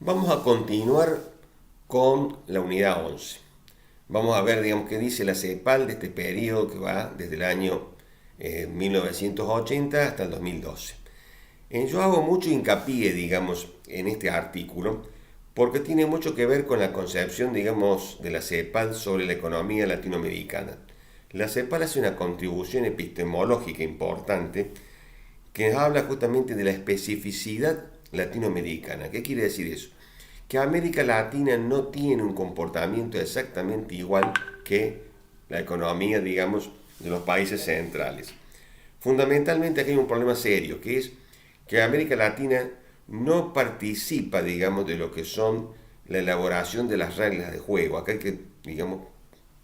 Vamos a continuar con la unidad 11. Vamos a ver, digamos, qué dice la CEPAL de este periodo que va desde el año 1980 hasta el 2012. Yo hago mucho hincapié, digamos, en este artículo porque tiene mucho que ver con la concepción, digamos, de la CEPAL sobre la economía latinoamericana. La CEPAL hace una contribución epistemológica importante que habla justamente de la especificidad latinoamericana. ¿Qué quiere decir eso? Que América Latina no tiene un comportamiento exactamente igual que la economía, digamos, de los países centrales. Fundamentalmente aquí hay un problema serio, que es que América Latina no participa, digamos, de lo que son la elaboración de las reglas de juego. Acá hay que, digamos,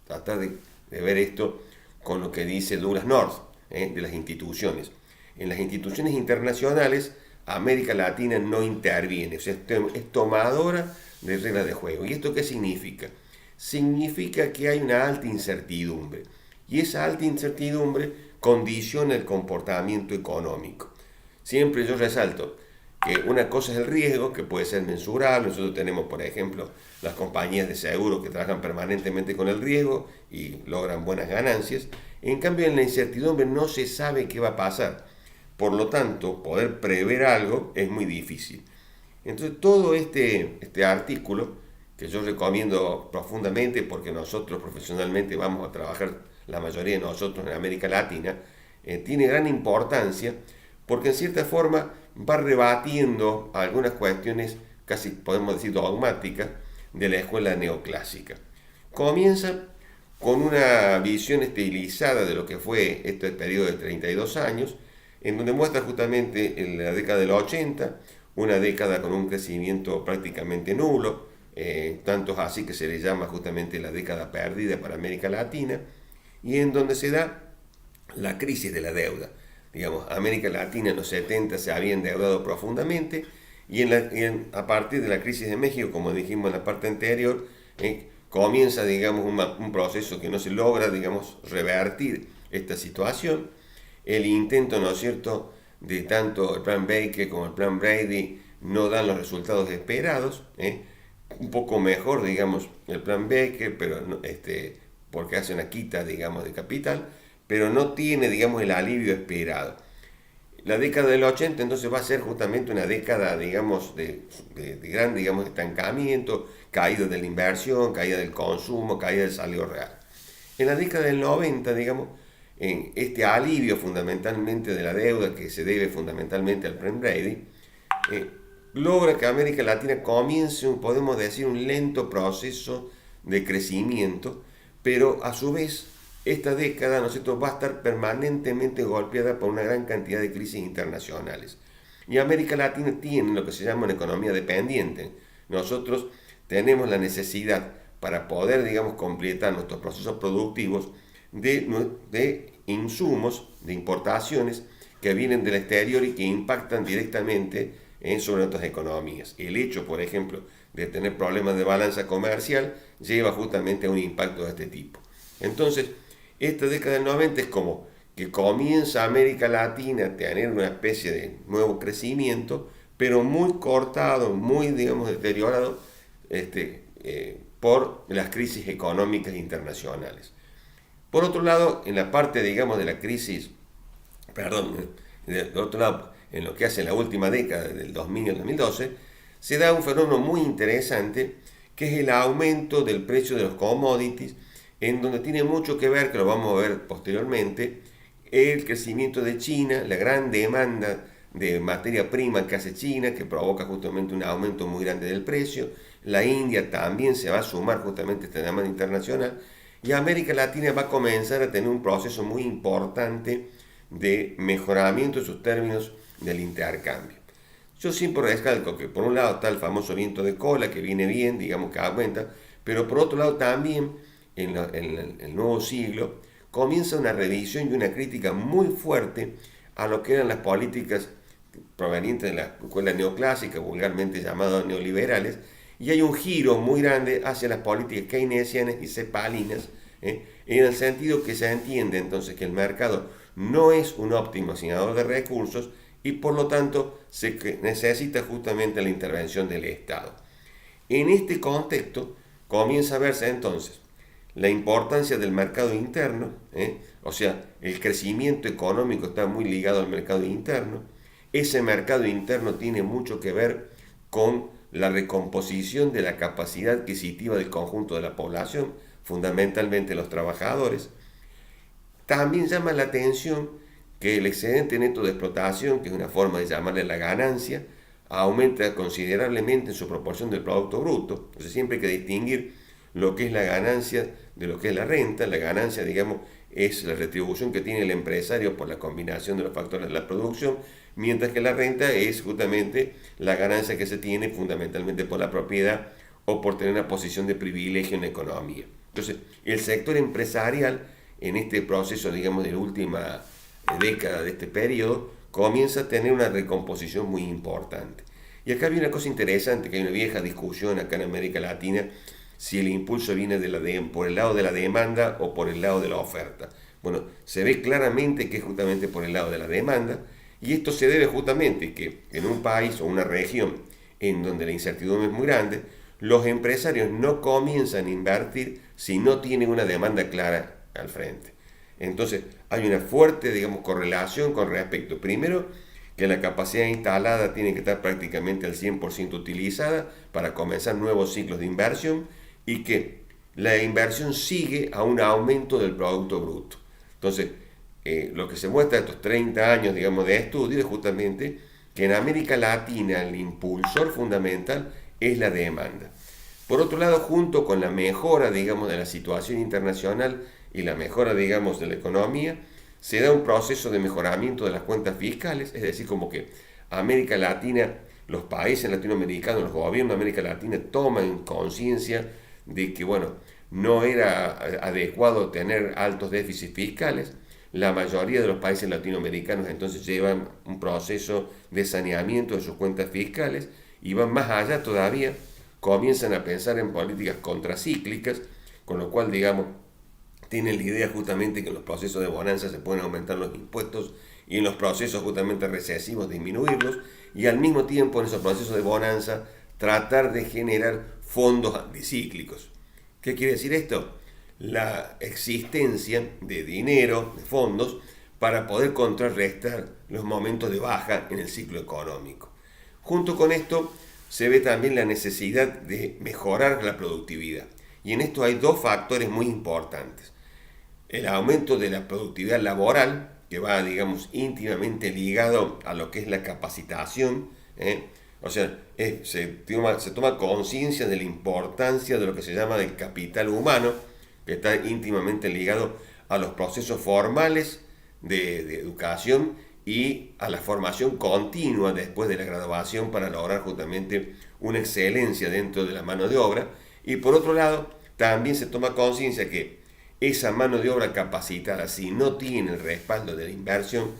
tratar de ver esto con lo que dice Douglas North, de las instituciones. En las instituciones internacionales, América Latina no interviene, o sea, es tomadora de reglas de juego. ¿Y esto qué significa? Significa que hay una alta incertidumbre. Y esa alta incertidumbre condiciona el comportamiento económico. Siempre yo resalto que una cosa es el riesgo, que puede ser mensurable. Nosotros tenemos, por ejemplo, las compañías de seguro que trabajan permanentemente con el riesgo y logran buenas ganancias. En cambio, en la incertidumbre no se sabe qué va a pasar. Por lo tanto, poder prever algo es muy difícil. Entonces, todo este artículo, que yo recomiendo profundamente porque nosotros profesionalmente vamos a trabajar, la mayoría de nosotros en América Latina, tiene gran importancia porque en cierta forma va rebatiendo algunas cuestiones, casi podemos decir dogmáticas, de la escuela neoclásica. Comienza con una visión estilizada de lo que fue este periodo de 32 años, en donde muestra justamente en la década del 80, una década con un crecimiento prácticamente nulo, tanto es así que se le llama justamente la década perdida para América Latina, y en donde se da la crisis de la deuda. Digamos, América Latina en los 70 se había endeudado profundamente y a partir de la crisis de México, como dijimos en la parte anterior, comienza, digamos, un proceso que no se logra, digamos, revertir esta situación. El intento, ¿no es cierto?, de tanto el plan Baker como el plan Brady no dan los resultados esperados. Un poco mejor, digamos, el plan Baker, pero porque hace una quita, digamos, de capital, pero no tiene, digamos, el alivio esperado. La década del 80 entonces va a ser justamente una década, digamos, de gran, digamos, estancamiento, caída de la inversión, caída del consumo, caída del salario real. En la década del 90, digamos, en este alivio fundamentalmente de la deuda que se debe fundamentalmente al plan Brady, logra que América Latina comience, podemos decir, un lento proceso de crecimiento, pero a su vez esta década, ¿no es cierto?, va a estar permanentemente golpeada por una gran cantidad de crisis internacionales. Y América Latina tiene lo que se llama una economía dependiente. Nosotros tenemos la necesidad para poder, digamos, completar nuestros procesos productivos de insumos, de importaciones que vienen del exterior y que impactan directamente sobre nuestras economías. El hecho, por ejemplo, de tener problemas de balanza comercial lleva justamente a un impacto de este tipo. Entonces, esta década del 90 es como que comienza América Latina a tener una especie de nuevo crecimiento, pero muy cortado, muy, digamos, deteriorado por las crisis económicas internacionales. Por otro lado, en la parte, digamos, de la crisis, perdón, de otro lado, en lo que hace en la última década, del 2000 al 2012, se da un fenómeno muy interesante, que es el aumento del precio de los commodities, en donde tiene mucho que ver, que lo vamos a ver posteriormente, el crecimiento de China, la gran demanda de materia prima que hace China, que provoca justamente un aumento muy grande del precio. La India también se va a sumar justamente a esta demanda internacional. Y América Latina va a comenzar a tener un proceso muy importante de mejoramiento de sus términos del intercambio. Yo siempre recalco que por un lado está el famoso viento de cola, que viene bien, digamos que aumenta, pero por otro lado también en el nuevo siglo comienza una revisión y una crítica muy fuerte a lo que eran las políticas provenientes de la escuela neoclásica, vulgarmente llamadas neoliberales, y hay un giro muy grande hacia las políticas keynesianas y cepalinas, en el sentido que se entiende entonces que el mercado no es un óptimo asignador de recursos y por lo tanto se necesita justamente la intervención del Estado. En este contexto comienza a verse entonces la importancia del mercado interno, o sea, el crecimiento económico está muy ligado al mercado interno. Ese mercado interno tiene mucho que ver con la recomposición de la capacidad adquisitiva del conjunto de la población, fundamentalmente los trabajadores. También llama la atención que el excedente neto de explotación, que es una forma de llamarle la ganancia, aumenta considerablemente en su proporción del Producto Bruto. Entonces siempre hay que distinguir lo que es la ganancia de lo que es la renta. La ganancia, digamos, es la retribución que tiene el empresario por la combinación de los factores de la producción, mientras que la renta es justamente la ganancia que se tiene fundamentalmente por la propiedad o por tener una posición de privilegio en la economía. Entonces, el sector empresarial en este proceso, digamos, de la última década de este periodo, comienza a tener una recomposición muy importante. Y acá hay una cosa interesante, que hay una vieja discusión acá en América Latina, si el impulso viene por el lado de la demanda o por el lado de la oferta. Bueno, se ve claramente que es justamente por el lado de la demanda, y esto se debe justamente que en un país o una región en donde la incertidumbre es muy grande, los empresarios no comienzan a invertir si no tienen una demanda clara al frente. Entonces hay una fuerte, digamos, correlación con respecto, primero, que la capacidad instalada tiene que estar prácticamente al 100% utilizada para comenzar nuevos ciclos de inversión, y que la inversión sigue a un aumento del Producto Bruto. Entonces, lo que se muestra estos 30 años, digamos, de estudio es justamente que en América Latina el impulsor fundamental es la demanda. Por otro lado, junto con la mejora, digamos, de la situación internacional y la mejora, digamos, de la economía, se da un proceso de mejoramiento de las cuentas fiscales, es decir, como que América Latina, los países latinoamericanos, los gobiernos de América Latina toman conciencia de que, bueno, no era adecuado tener altos déficits fiscales. La mayoría de los países latinoamericanos entonces llevan un proceso de saneamiento de sus cuentas fiscales y van más allá todavía, comienzan a pensar en políticas contracíclicas, con lo cual, digamos, tienen la idea justamente que en los procesos de bonanza se pueden aumentar los impuestos y en los procesos justamente recesivos disminuirlos, y al mismo tiempo en esos procesos de bonanza tratar de generar fondos anticíclicos. ¿Qué quiere decir esto? La existencia de dinero, de fondos, para poder contrarrestar los momentos de baja en el ciclo económico. Junto con esto se ve también la necesidad de mejorar la productividad. Y en esto hay dos factores muy importantes. El aumento de la productividad laboral, que va, digamos, íntimamente ligado a lo que es la capacitación, o sea, se toma conciencia de la importancia de lo que se llama el capital humano, que está íntimamente ligado a los procesos formales de educación y a la formación continua después de la graduación para lograr justamente una excelencia dentro de la mano de obra. Y por otro lado, también se toma conciencia que esa mano de obra capacitada, si no tiene el respaldo de la inversión,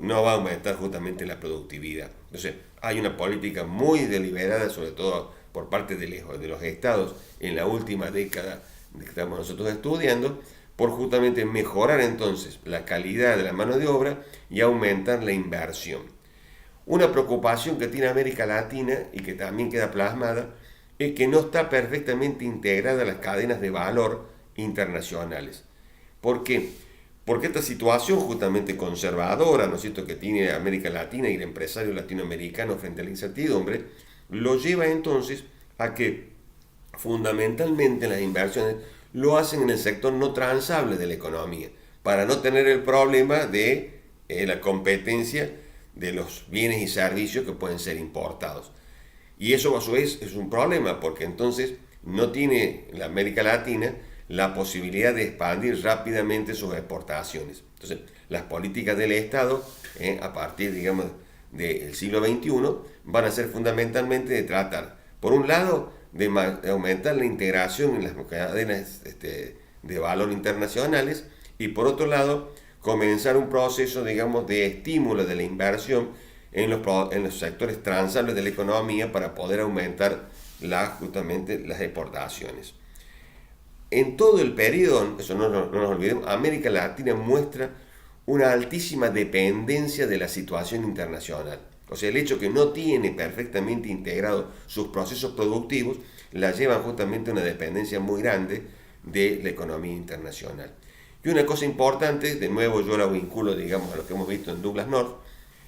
no va a aumentar justamente la productividad. Entonces, hay una política muy deliberada, sobre todo por parte de los estados en la última década que estamos nosotros estudiando, por justamente mejorar entonces la calidad de la mano de obra y aumentar la inversión. Una preocupación que tiene América Latina y que también queda plasmada es que no está perfectamente integrada a las cadenas de valor internacionales. ¿Por qué? Porque esta situación justamente conservadora, ¿no es cierto?, que tiene América Latina y el empresario latinoamericano frente a la incertidumbre, lo lleva entonces a que fundamentalmente las inversiones lo hacen en el sector no transable de la economía, para no tener el problema de la competencia de los bienes y servicios que pueden ser importados. Y eso a su vez es un problema, porque entonces no tiene la América Latina la posibilidad de expandir rápidamente sus exportaciones. Entonces, las políticas del Estado, a partir, digamos, del siglo XXI, van a ser fundamentalmente de tratar, por un lado, de aumentar la integración en las cadenas de valor internacionales, y por otro lado, comenzar un proceso, digamos, de estímulo de la inversión en los sectores transables de la economía para poder aumentar justamente las exportaciones. En todo el periodo, eso no nos olvidemos, América Latina muestra una altísima dependencia de la situación internacional. O sea, el hecho que no tiene perfectamente integrados sus procesos productivos la llevan justamente a una dependencia muy grande de la economía internacional. Y una cosa importante, de nuevo yo la vinculo, digamos, a lo que hemos visto en Douglass North,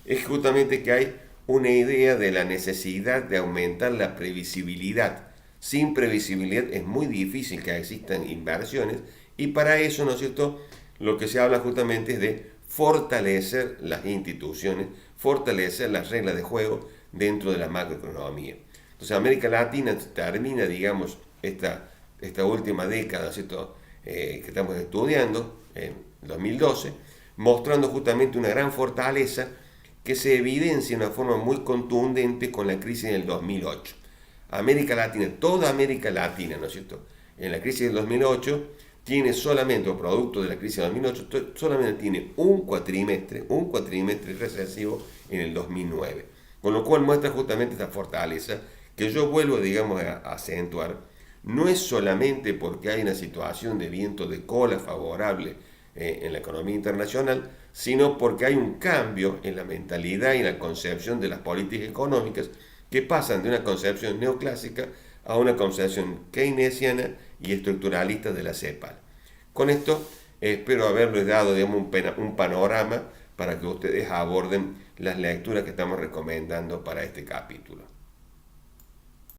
es justamente que hay una idea de la necesidad de aumentar la previsibilidad. Sin previsibilidad es muy difícil que existan inversiones y para eso, ¿no es cierto?, lo que se habla justamente es de fortalecer las instituciones, fortalecer las reglas de juego dentro de la macroeconomía. Entonces América Latina termina, digamos, esta última década, ¿cierto?, que estamos estudiando, en 2012, mostrando justamente una gran fortaleza que se evidencia de una forma muy contundente con la crisis del 2008. América Latina, toda América Latina, ¿no es cierto?, en la crisis del 2008 tiene solamente, o producto de la crisis del 2008, solamente tiene un cuatrimestre recesivo en el 2009. Con lo cual muestra justamente esta fortaleza que yo vuelvo, digamos, a acentuar. No es solamente porque hay una situación de viento de cola favorable en la economía internacional, sino porque hay un cambio en la mentalidad y en la concepción de las políticas económicas que pasan de una concepción neoclásica a una concepción keynesiana y estructuralista de la CEPAL. Con esto espero haberles dado, digamos, un panorama para que ustedes aborden las lecturas que estamos recomendando para este capítulo.